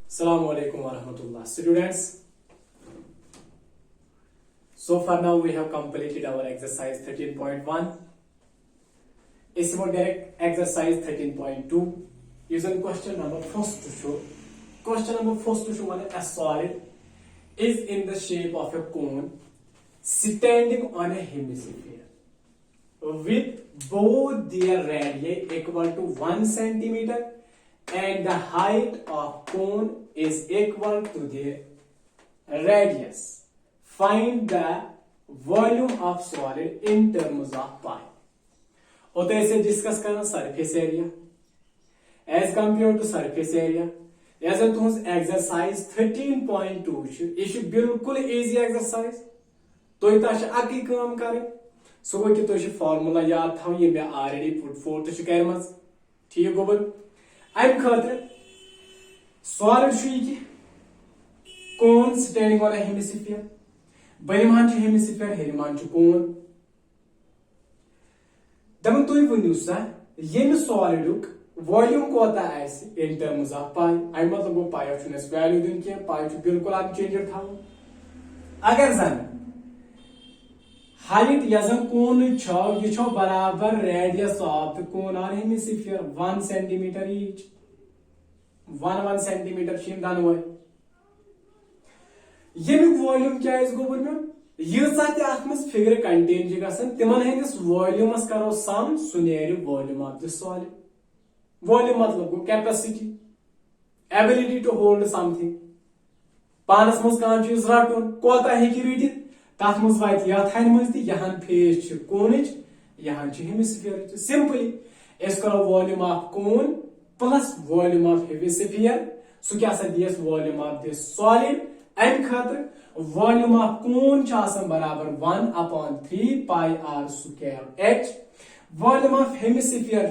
Assalamu alaikum wa rahmatullah. Students, so far now we have completed our exercise 13.1. It's about direct exercise 13.2. Using question number first to show. Question number first to show a solid is in the shape of a cone standing on a hemisphere with both their radii equal to 1 centimeter and the height of cone is equal to their radius. Find the volume of solid in terms of pi. और तो ऐसे discuss करना surface area as compared to surface area as तुहस exercise 13.2 यह बिल्कुल easy exercise तुम अकी काम कर सो गो कि तुम फार्मूला याद थो ये मे ऑलरेडी पुट फोर्थ कर ठीक गो अम खतर solid cone standing on hemisphere बनिमान हेमिस्फीयर हेरिमान कोन दम तुम वनु सा ये सॉलिड वॉल्यूम कोता इन टर्म्स ऑफ पाई अम मतलब गो पाई वैल्यू दिन क्या पाई बिल्कुल अनचेंज्ड था अगर जन हाइट यजन कोन यह बराबर radius of the cone on hemisphere 1 centimetre each 1 centimetre दनवे यमुक वॉल्यूम क्या गोबर मे यह फिगर कंटेन तिमन हंदिस वॉल्यूमस करो सम सह नेर volume of the solid volume मतलब गो capacity ability to hold something पानस मज कह चीज रटुन कोता हेकि रटित तथ मज वात यथन मज तहन फेस कोन यहां हेमिस्फीयर सिंपली अस करो volume of cone plus volume of hemisphere सह क्या दियस वॉल्यूम ऑफ द सॉलिड अम खतर वॉल्यूम ऑफ कोन बराबर 1/3 pi r square h volume of hemisphere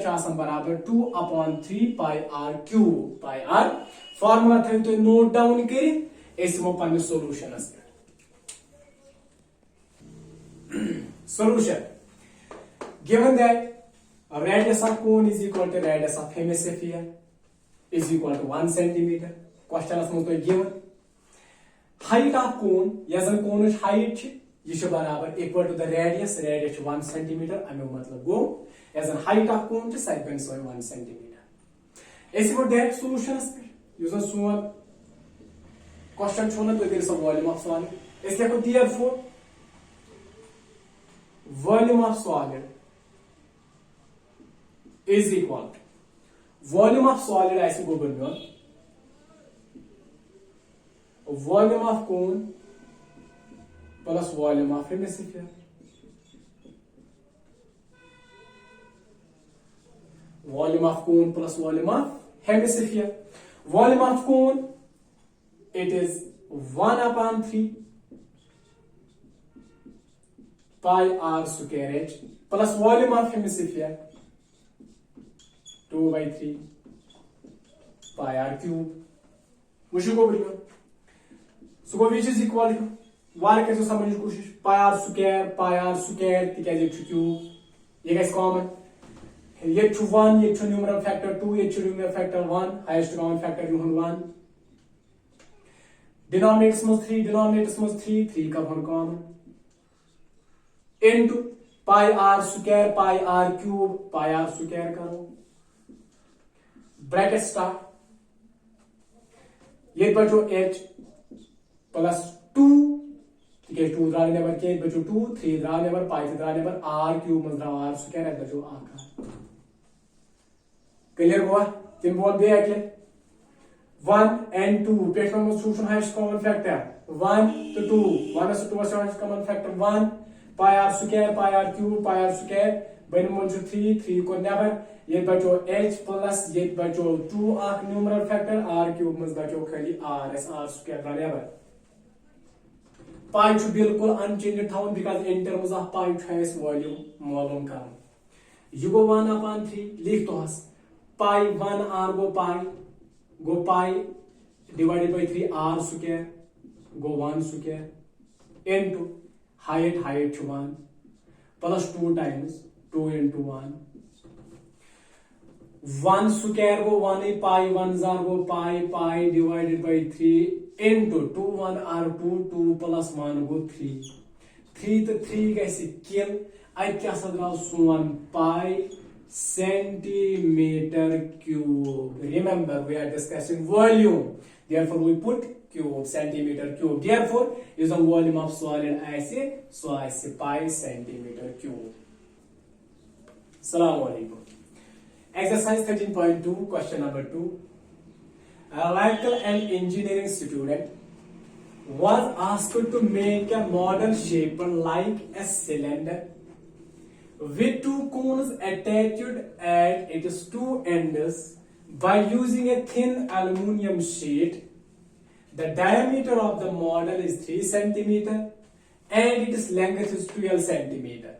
बराबर 2/3 pi r cube pi r formula थो तुम नोट डाउन कर solution solution given that radius of cone is equal to radius of hemisphere is equal to 1 centimeter question as to given height of cone yazan cone height यह बराबर equal to the radius 1 centimeter अमु मतलब गो yazan height of cone सह बन 1 centimeter ऐसे वो direct solutions पे यूजन सोन question छोना तो कर वॉल्यूम ऑफ सॉलिड इस लिखो therefore volume of solid is equal to volume of solid ऐसे गो बन volume of cone plus volume of hemisphere volume of cone plus volume of hemisphere volume of cone it is 1/3 pi r square h plus volume of hemisphere 2/3 pi r cube वुशु गो बरियो सो गो which is equal to वार के समझ कोशिश pi r square तिकाज क्यूब ये गस कॉमन ये 1 ये न्यूमरल फैक्टर 2 ये numeral factor 1 highest common factor 1 denominators में 3 का common into pi r square pi r cube pi r square करो ब्रैकेट स्टार्ट ये बचो h प्लस 2 ठीक है 2 द्रा नेबर के बचो 2 3 द्रा नेबर pi द्रा नेबर r cube मज द्रा r square बचो आखा क्लियर हुआ तीन बोल दे अगले 1 and 2 पेट में solution highest common factor 1 to 2 1 से 2 highest common factor 1 pi r square pi r cube pi r square बन मुझे 3 को नेबर ये बचो h प्लस ये बचो 2 आख न्यूमरल फैक्टर r क्यूब मज बचो खाली r s r square का नेबर पाई छु बिल्कुल अनचेंज्ड थाउन बिकॉज़ इन टर्म्स ऑफ पाई छु इस वॉल्यूम मालूम करन यह गो 1/3 लिख तो हस पाई 1 r go pi divided by 3 r square go 1 square into height 1 plus 2 times 2 into 1 1 square go 1 pi 1 zar go pi divided by 3 into 2 1 are 2 plus 1 go 3 3 to 3 guys kill I kya sadra son pi centimeter cube. Remember we are discussing volume, therefore we put cube, centimeter cube. Therefore is the volume of solid ऐसे so ऐसे pi centimeter cube. Assalamu alaikum. Exercise 13.2 question number 2. A electrical and engineering student was asked to make a model shaped like a cylinder with two cones attached at its two ends by using a thin aluminum sheet. The diameter of the model is 3 centimeter and its length is 12 centimeter.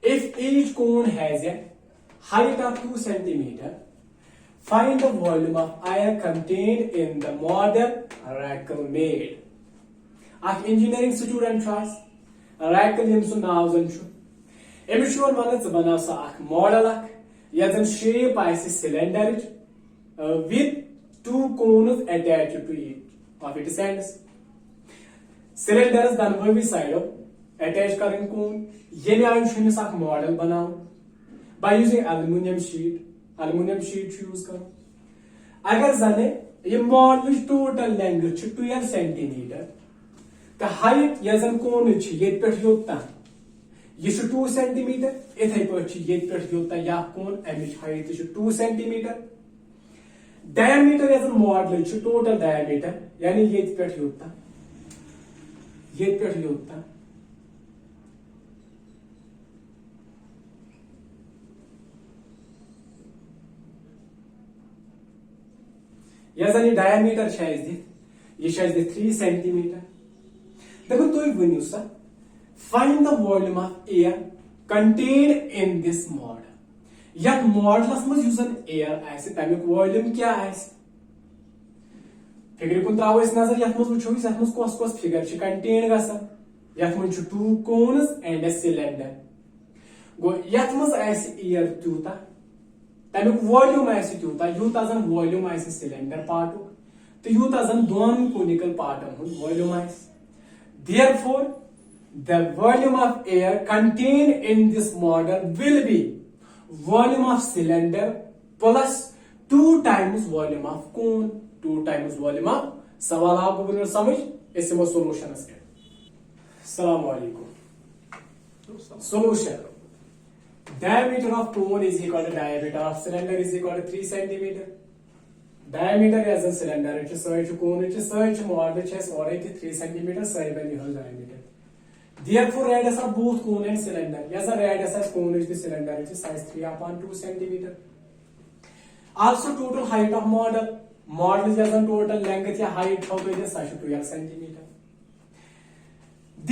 If each cone has a height of 2 centimeter, find the volume of air contained in the model Rakel made. Ach engineering student was Rakel yemsu naw zan chu. Emission one is banasa ach model ach yadam shape is cylinder with two cones attached to each of its ends. Cylinder is done by side of attached current cone. Ye me ayun sak model banao by using aluminum sheet use karo. Agar zane ye model total length 12 centimeter. The height yazan cone yet pet yota. Ye 2 centimeter. Ithai pet yet pet yota ya cone and height is 2 centimeter. Diameter yazan model total diameter. Yani yet pet yota. Yet pet yota. Yazani diameter is the 3 centimeter. देखो तो एक बनी उसका find the volume of air contained in this model. यह model असमझ यूजन air ऐसे तमिक volume क्या ऐसे figure कुन त्राव इस नजर यह मज़ वुचो इस मज़ कोस फिगर ची contained गसा यह मज़ 2 cones and a cylinder गो यह मज़ ऐसे air त्यूता तमिक volume ऐसे त्यूता यूता जन volume ऐसे cylinder पार्ट तो यूता जन दोन conical पार्ट volume ऐसे. Therefore, the volume of air contained in this model will be volume of cylinder plus 2 times volume of cone, 2 times volume of सवाल आपको बुनियाद समझ इससे वो solution है. Assalamu alaikum. Solution. Diameter of cone is equal to diameter of cylinder is equal to 3 centimeter. Diameter as a cylinder, it is such cone, it is such model, it is already 3 centimeter, side by the whole diameter. Therefore, radius of both cone and cylinder. Yes, the radius of cone is the cylinder, it is size 3/2 centimeter. Also, total height of model. Model is a total length या height how to is size 12 centimeter.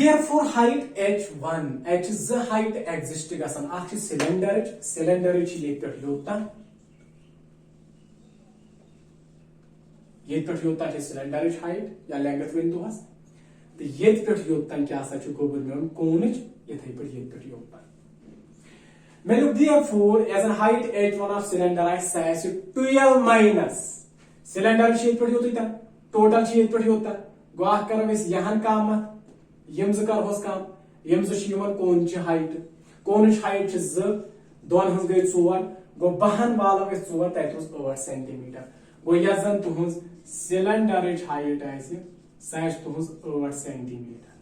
Therefore, height h1, h is the height existing as an actual cylinder is elected yota. Yet put yota is cylinderish height या length win to us. The yet put yota क्या सच को बोलने कोनिच ये थे पर yet put yota. मैं लोग therefore as a height h1 of cylinder I size 12 minus cylinder sheet पर योता इतना total sheet पर योता गुआह करो इस यहाँ काम यम्स कर होस काम यम्स शीमन कोनिच height is दोन हंस गए 4 गो बहन वाला गए 4 तैतुस 8 centimeter. गो यजन तुहंस cylinder height ऐसे size तुहंस 8 centimeter.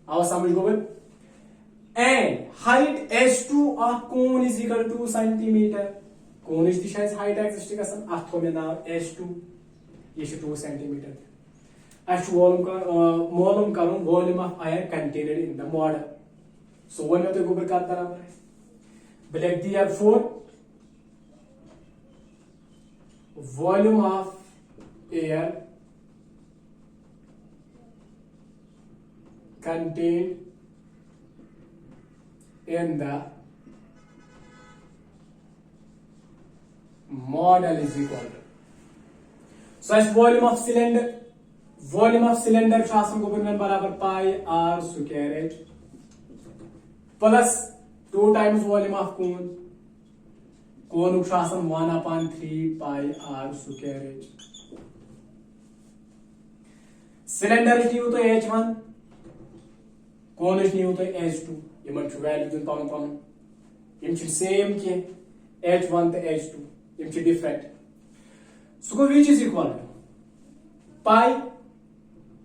आवाज समझ गो बे? And height h2 of cone is equal to 2 centimeter. Cone is the size height existing as an atho में नाम h2 ये 2 centimeter. H volume करूँ volume of air contained in the model. So one में तो गोबर का तरह है. Black therefore volume of air contained in the model is equal to such volume of cylinder शासन को बनने बराबर pi r square h plus 2 times volume of cone कोनुक 1/3 pi r square h. Cylinder neo तो h1 कोनुक neo तो h2 Yemen छु value दिन पन पन यम छु सेम के h1 तो h2 यम छु डिफरेंट सो गो which is equal to pi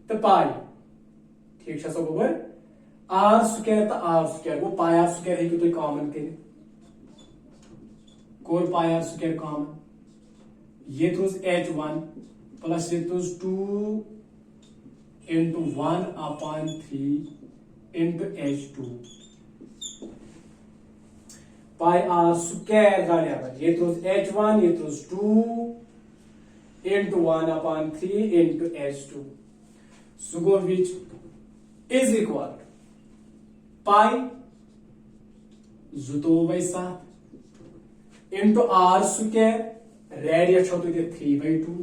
तो pi ठीक छ सो गोबर r स्क्वायर तो r स्क्वायर वो pi r स्क्वायर है कि तो कॉमन करे कोर pi r स्क्वायर कॉमन ये तो h1 प्लस ये तो 2 into 1/3 into h2 pi r square गालियां ये तो h1 ये तो 2 into 1/3 into h2 so go which is equal to pi जुतो by 7 into r square radius होतो ते 3/2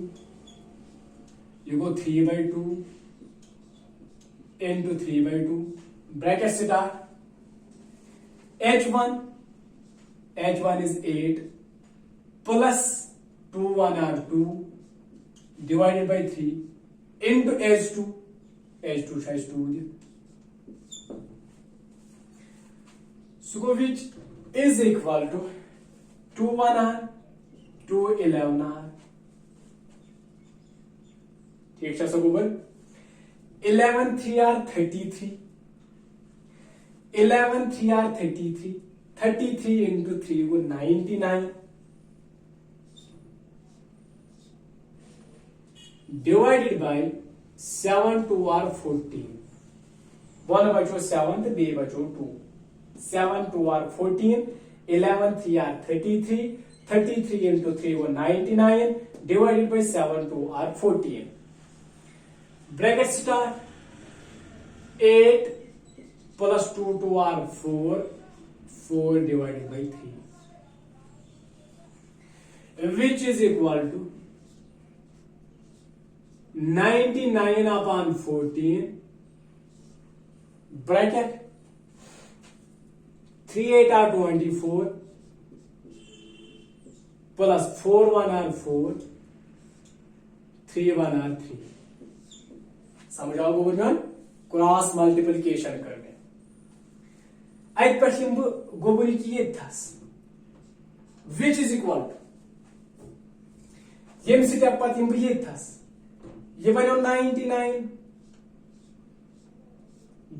you go 3/2 into 3/2 bracket start h1 is 8 plus 2 1 are 2 divided by 3 into h2 size 2 so which is equal to 2 1 are 2 11 are ठीक है सब ऊपर 11 3 are 33 11 3 are 33 33 into 3 go 99 divided by 7 2 are 14 one बचो 7 तो बे बचो 2 7 2 are 14 11 3 are 33 33 into 3 go 99 divided by 7 2 are 14 bracket start 8 plus 2 2 are 4 divided by 3 which is equal to 99/14 bracket 3 8 are 24 plus 4 1 are 4 3 1 are 3 समझाओ गोबरगन cross multiplication करने अत पे गोबर की ये thus which is equal to यम स्टेप पत ये थस ये बनो 99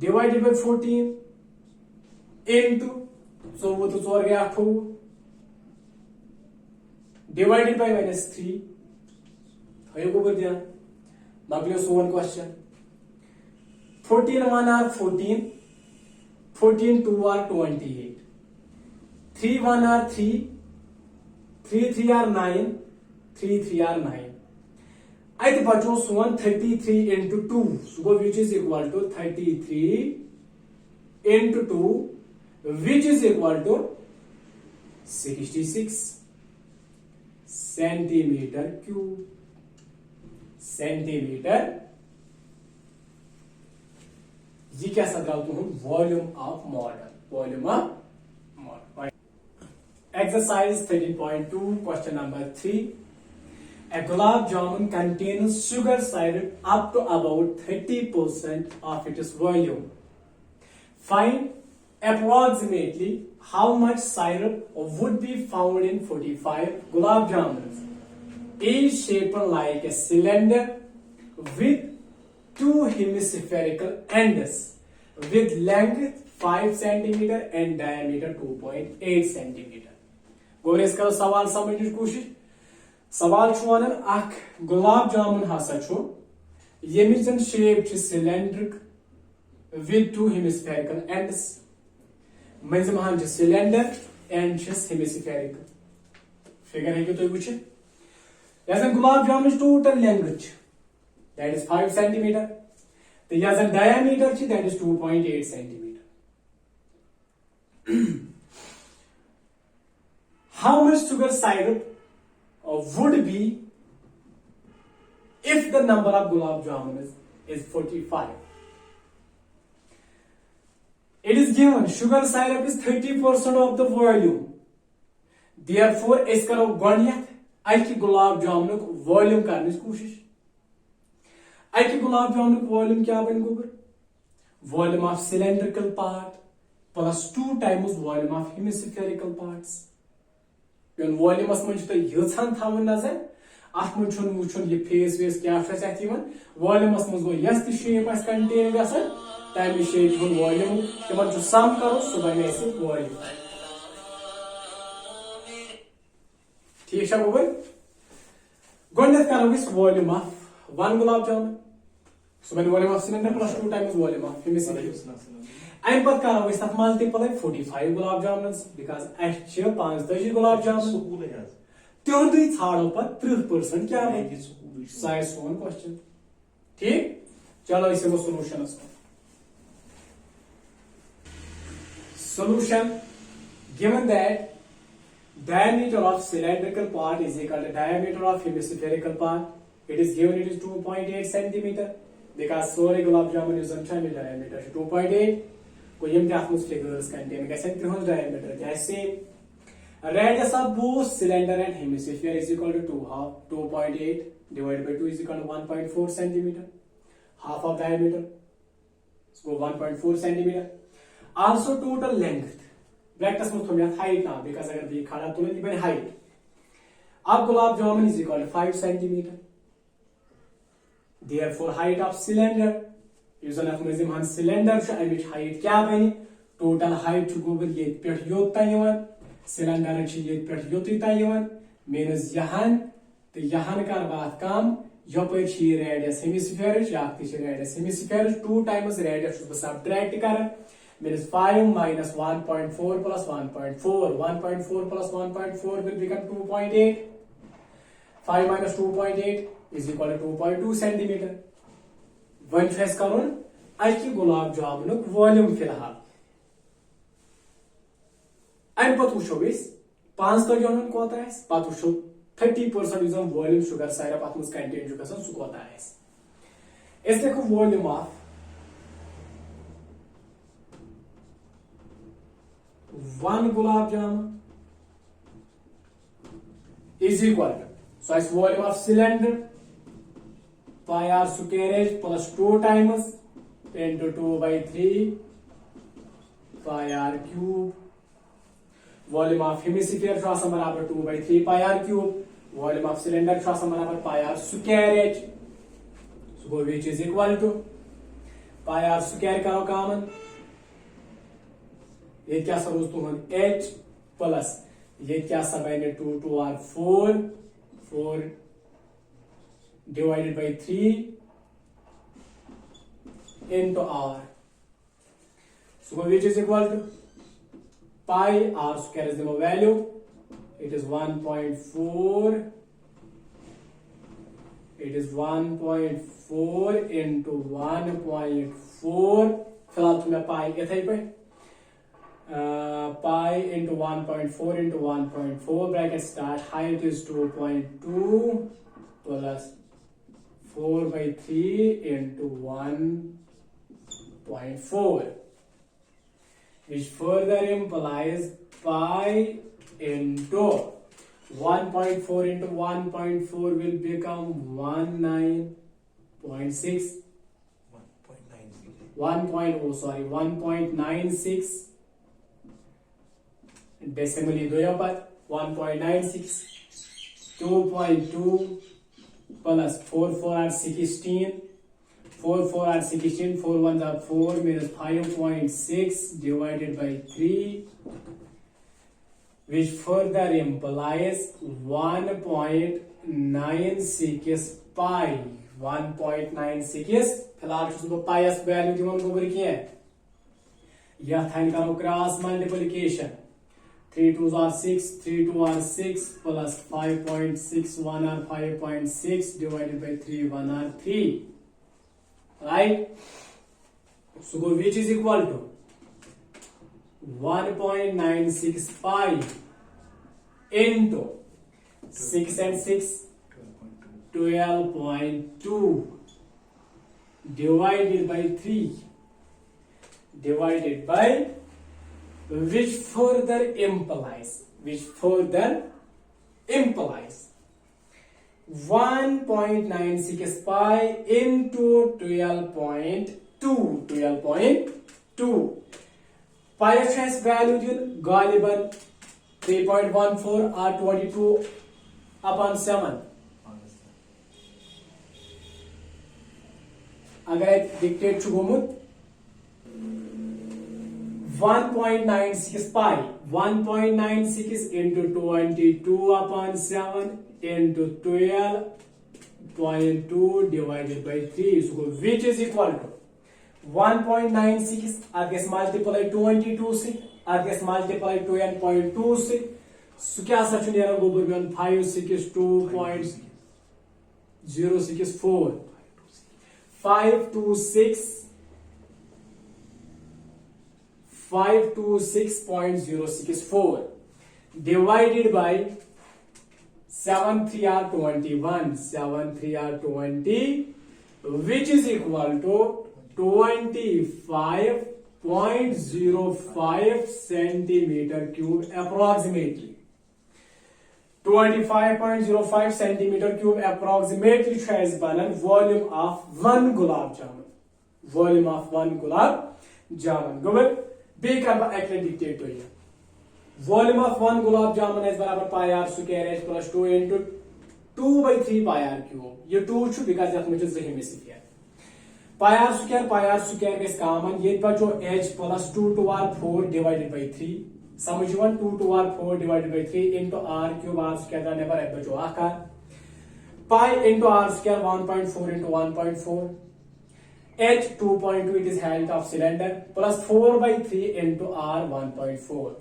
डिवाइडेड बाय 14 इनटू सो वो तो 4 गया 8 डिवाइडेड बाय -3 है गोबर ध्यान मगले सोवन question 14 1 are 14 14 2 are 28 3 1 are 3 3 3 are 9 3 3 are 9 it बचो सोन 33 into 2 so which is equal to 33 into 2 which is equal to 66 centimeter cube centimetre ये क्या सदरावत हूं volume of model exercise 13.2 question number 3 a gulab jamun contains sugar syrup up to about 30% of its volume. Find approximately how much syrup would be found in 45 gulab jamuns is shaped like a cylinder with two hemispherical ends with length 5 cm and diameter 2.8 cm. गोरेस करो सवाल समझने की कोशिश सवाल one अख गुलाब जामुन हसा यमिच जन shape cylindrical with two hemispherical ends मजम हान सिलेंडर एंड हेमिस्फेरिक फिगर है तुम वो gulab jamun total length that is 5 cm तो diameter that is 2.8 cm. How much sugar syrup would be if the number of gulab jamun is 45? It is given sugar syrup is 30% of the volume. Therefore is karo gonyat aki gulab jamunuk volume karnis koshish. Aki gulab jamunuk volume kya ban gobar? Volume of cylindrical part plus 2 times volume of hemispherical parts. When volume as man chuta yatsan thavan nazar, at man chun wuchun ye face face kya fasat yivan, volume as man go yes the shape as contain gasan, time shape hun volume, teman chu sum karo so bane ase volume. ठीक है गोबर गोंडेथ करो इस volume of 1 gulab jamun so मैंने volume of cylinder plus 2 times volume of hemisphere आई पत करो इस तक multiply 45 gulab jamun because H 5 gulab jamun त्यों दुई छाड़ो पर 30% क्या है साइज वन क्वेश्चन ठीक चलो इसे वो solution solution given that diameter of cylindrical part is equal to diameter of hemispherical part. It is given it is 2.8 centimeter because sorry gulab jamun is unchanged diameter 2.8. Ko yem kya atmos figures contain kaise trihun diameter jaise radius of both cylinder and hemisphere is equal to 2.8 divided by 2 is equal to 1.4 centimeter. Half of diameter so 1.4 centimeter. Also total length brackets में थोड़ा height ना because अगर भी खड़ा तो नहीं बने height अब gulab jamun is equal to 5 centimetre therefore height of cylinder यूजन ऑफ मजिम हन सिलेंडर छ अमिच हाइट क्या बने टोटल हाइट छ गोबर ये पेट योता यवन सिलेंडर छ ये पेट योता यवन मींस यहां तो यहां कर बात काम यपर छ रेडियस हेमिस्फीयर या रेडियस हेमिस्फीयर 2 टाइम्स रेडियस को सब्ट्रैक्ट कर means 5 minus 1.4 plus 1.4. 1.4 plus 1.4 will become 2.8. 5 minus 2.8 is equal to 2.2 centimeter. One choice करूँ आज की गुलाब जामुन वॉल्यूम फिलहाल अन पत वुचो इस 5 तो जोन कोता है पत वुचो 30% is on volume sugar side पत मुस कंटेंट जो कसन सु कोता है इसलिए को volume of 1 gulab jamun is equal to so its volume of cylinder pi r square h plus 2 times into 2 by 3 pi r cube volume of hemisphere जो आसान बराबर 2 by 3 pi r cube volume of cylinder जो आसान बराबर pi r square h so which is equal to pi r square करो common ये क्या सब तुम h प्लस ये क्या सब है 2 2 r 4 4 divided by 3 into r so which is equal to pi r square is the value it is 1.4 it is 1.4 into 1.4 फिलहाल तुम्हें pi इथे पे pi into 1.4 into 1.4 bracket start height is 2.2 plus 4 by 3 into 1.4 which further implies pi into 1.4 into 1.4 will become 1.96 decimally do your part 1.96 2.2 plus 4 4 are 16 4 4 are 16 4 1s are 4 minus 5.6 divided by 3 which further implies 1.96 pi 1.96 फिलहाल उसको price value दिवन गोबर की है यह थाइन करो cross multiplication 3 2s are 6 3 2 are 6 plus 5.6 1 are 5.6 divided by 3 1 are 3 right so which is equal to 1.96 pi into 6 and 6 12.2 divided by 3 divided by which further implies which further implies 1.96 pi into 12.2 pi has value din galiban 3.14 or 22 upon 7 agar dictate chu gomut 1.96 pi 1.96 into 22 upon 7 into 12.2 divided by 3 so which is equal to 1.96 against multiply 22 6 against multiply 12.2 6 so kya sa chunera goburgan 562.064 526.064 divided by 7 3 are 21 7 3 are 20 which is equal to 25.05 centimeter cube approximately 25.05 centimeter cube approximately has banan volume of 1 gulab jamun gobel be karba ekle dictate to ya volume of 1 gulab jamun is barabar pi r square h plus 2 into 2 by 3 pi r cube ye 2 chu because that much is zehim sphere pi r square is common ye bacho h plus 2 to r 4 divided by 3 समझिवन 2 to r 4 divided by 3 into r cube r square का neighbour एक बचो आकार pi into r square 1.4 into 1.4 h 2.2 it is height of cylinder plus 4 by 3 into r 1.4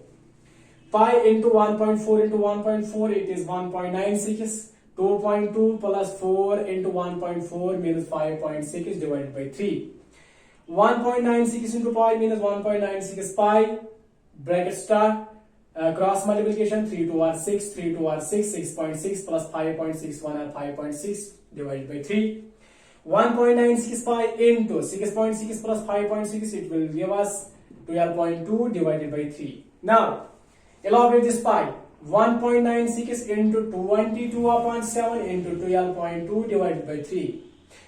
pi into 1.4 into 1.4 it is 1.96 2.2 plus 4 into 1.4 means 5.6 divided by 3 1.96 into pi means 1.96 pi bracket star cross multiplication 3 to r 6 3 to r 6 6.6 plus 5.61 or 5.6 divided by 3 1.96 pi into 6.6 plus 5.6 it will give us 12.2 divided by 3 now elaborate this pi 1.96 into 22 upon 7 into 12.2 divided by 3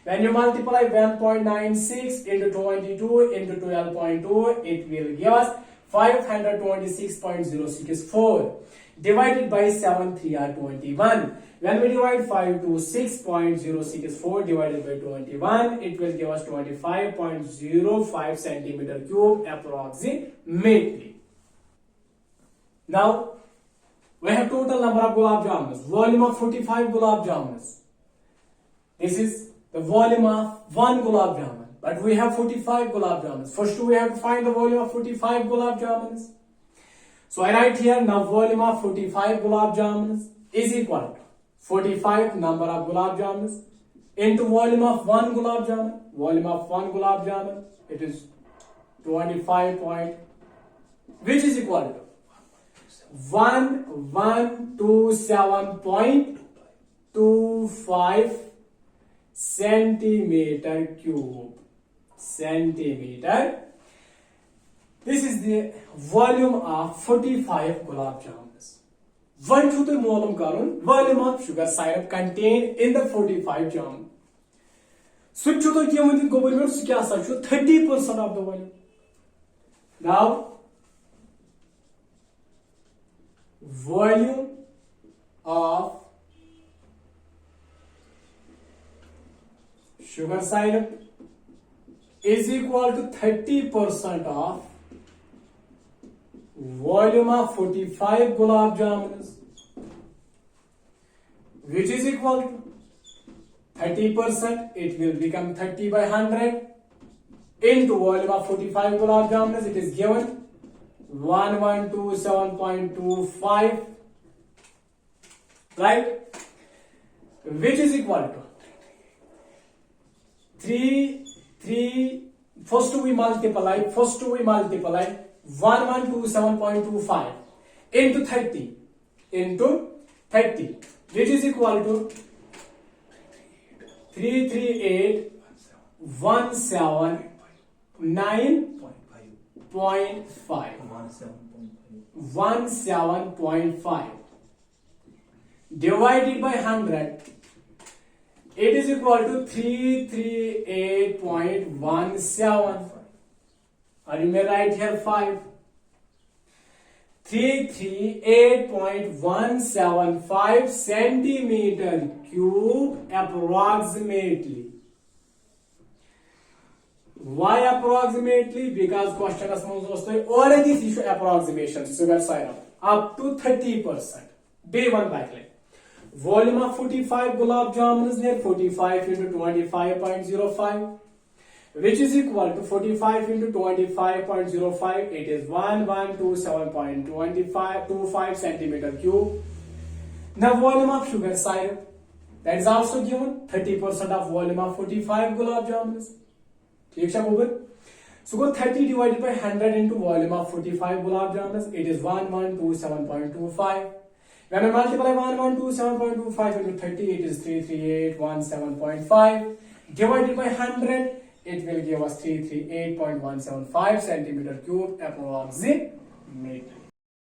when you multiply 1.96 into 22 into 12.2 it will give us 526.064 divided by 7 3 are 21 when we divide 526.064 divided by 21 it will give us 25.05 centimeter cube approximately now we have total number of gulab jamuns volume of 45 gulab jamuns this is the volume of 1 gulab jamun but we have 45 gulab jamuns. First we have to find the volume of 45 gulab jamuns. So I write here now volume of 45 gulab jamuns is equal to 45 number of gulab jamuns into volume of 1 gulab jamun. Volume of 1 gulab jamun it is 25 point which is equal to 1127.25 centimeter cube. This is the volume of 45 gulab jamuns. One to the molum karun volume of sugar syrup contained in the 45 jamun. Switch to the given government 30% of the volume. Now volume of sugar syrup is equal to 30% of volume of 45 gulab jamuns which is equal to 30% it will become 30 by 100 into volume of 45 gulab jamuns it is given 1127.25 right which is equal to 3 first we multiply 1127.25 into 30 which is equal to 338.179.5 17.5 divided by 100, it is equal to 338.17. Or you may write here 5. 338.175 centimeter cube approximately. Why approximately? Because question is already issue approximation, sugar syrup up to 30%. B1 backlight. Volume of 45 gulab jamuns near 45 into 25.05, which is equal to 45 into 25.05. It is 1127.25 centimeter cube. Now volume of sugar syrup, that is also given 30% of volume of 45 gulab jamuns. So go 30 divided by 100 into volume of 45 gulab jamuns. It is 1127.25. When I multiply 1127.25 into 30, it is 33817.5. Divided by 100, it will give us 338.175 centimeter cube approximately.